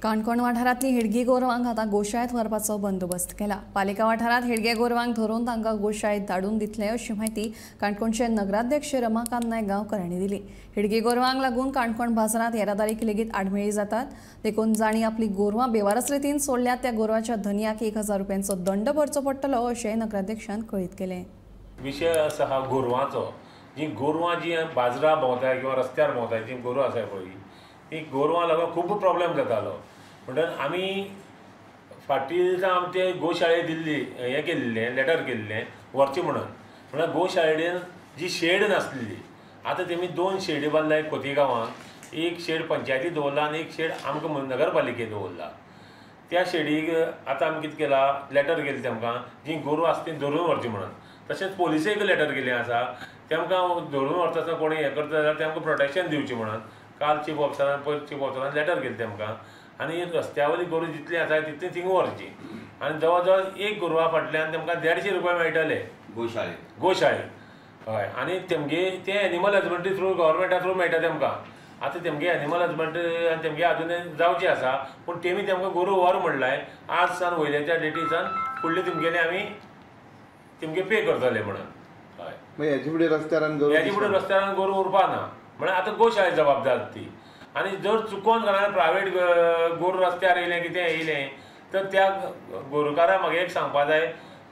काणकोण वाठारांतली हिडगी गोरवांक आतां गोशाळेंत व्हरपाचो बंदोबस्त केला। पालिका वाठारांत हिडगे गोरवांक धरून तांकां गोशाळेंत धाडून दितले अशी माहिती काणकोणचे नगराध्यक्ष रमाकांत नायक गांवकारांनी दिली। हिडगी गोरवांक लागून काणकोण बाजारांत येरादारीक लेगीत आडमेळी जातात। देखून जाणी आपली गोरवां बेवारस रितीन सोडल्यात त्या गोरवाच्या धन्याक 1000 रुपयांचो दंड भरचो पडटलो अशें नगराध्यक्षान कळीत केलें। विषय आसा हा गोरवांचो। जी गोरवां जी बाजारां भोंवताय किंवा रस्त्यार भोंवताय जी गोरवां आसाय पळय ती गोरवां लागून खूब प्रॉब्लेम जातालो। म्हणटच आमी फाटीं दिसा आमचे गोशाळे दिल्ली हें केल्लें लेटर केल्लें व्हरचें म्हणून गोशाळेन जी शेड नासलेली आतां तेमी 2 शेडी बांदल्या खोतीगांवांत। एक शेड पंचायती दवरला आनी एक शेड आमकां नगरपालिकेन दवरला। त्या शेडीक आतां आमी कितें केलां लेटर केलें तेमकां जी गोरवां आसा ती धरून व्हरचीं म्हणून। तशेंच पोलिसेक लेटर केलें आसा तेमकां धरून व्हरता आसतना कोणी हें करता जाल्यार तेमकां प्रोटेक्शन दिवचें म्हणून। काल चीफ ऑफिसरान पयर चीफ ऑफिसरान लेटर केलें तेमकां आनी रस्त्यावयली गोरवां जितली आसा तितली थिंगा व्हरची आनी जवळ जवळ एक गोरवां फाटल्यान तेमकां 150 रुपया मेळटले गोशाळेक। हय आनी तेमगे ते एनिमल हजबंड्री थ्रू गव्हर्मेंटा थ्रू मेळटा तेमकां। आतां तेमगे एनिमल हजबंड्री आनी तेमगे अजून जावचें आसा पूण तेमी तेमकां गोरवां व्हर म्हणलाय। आज सान वयल्याच्या डेटीसान फुडले तेमगेले आमी तेमगे पे करतले म्हणून। हय हेजे फुडें रस्त्यार गोरवां उरपा ना म्हळ्यार आतां गोशाळे जबाबदार ती। आनी जर चुकोन कोणाक प्रायवेट गोरवां रस्त्यार येयलें कितें येयलें तर त्या गोरकाराक म्हाका एक सांगपा जाय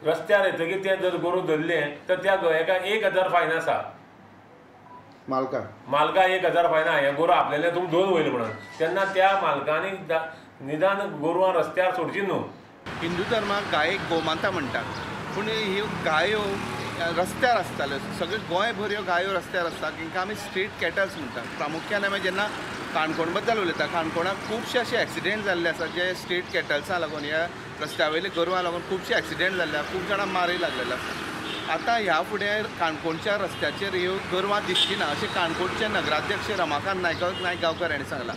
रस्त्यार येतकीर तें जर गोरवां धरलें तर त्या हेका 1000 फायन आसा। मालका 1000 फायन आहा। हें गोरवां आपल्यालें तुमी धरून वयलें म्हणून तेन्ना त्या मालकांनी निदान गोरवां रस्त्यार सोडची न्हू। हिंदू धर्माक गायेक गोमाता म्हणटात पूण ह्यो गायो रस्त्यार आसताल्यो। सगळे गोंयभर ह्यो गायो रस्त्यार आसता तांकां आमी स्ट्रीट कॅटल्स म्हणटात। प्रामुख्यान आमी जेन्ना काणकोण बद्दल उलयता काणकोणाक खुबशे अशे एक्सिडेंट जाल्ले आसा जे स्ट्रीट कॅटल्सां लागून ह्या रस्त्या वयले गोरवां लागून खुबशे एक्सिडेंट जाल्ले आसा। खूब जाणां मारूय लागलेले आसा। आतां ह्या फुडें काणकोणच्या रस्त्याचेर ह्यो गोरवां दिसची ना अशें काणकोणचे नगराध्यक्ष रमाकांत नायक गांवकार हांणी सांगलां।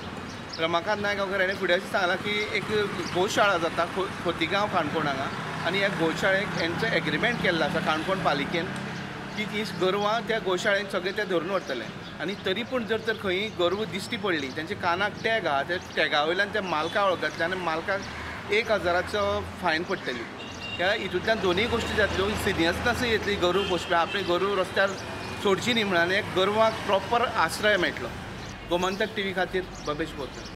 रमाकांत नायक गांवकार हांणी फुडें अशें सांगलां की एक गोशाळा जाता खोतीगांव काणकोण हांगा आनी ह्या गोशाळेक हेंचो एग्रीमेंट केल्लो आसा काणकोण पालिकेन की ती गोरवां त्या गोशाळेन सगळे ते धरून व्हरतले। आनी तरी पूण जर तर खंयी गोरवां दिश्टी पडली तेंच्या कानाक टॅग आहा त्या टॅगा वयल्यान त्या मालका वळखतले आनी मालकाक 1000चो फायन पडटली। ह्या हितूंतल्यान दोनूय गोश्टी जातल्यो सिरियसनस येतली गोरवां पोसप्या आपली गोरवां रस्त्यार सोडची न्ही म्हणून एक गोरवांक प्रॉपर आश्रय मेळटलो। गोमंतक टीव्ही खातीर बबेश बोरकर।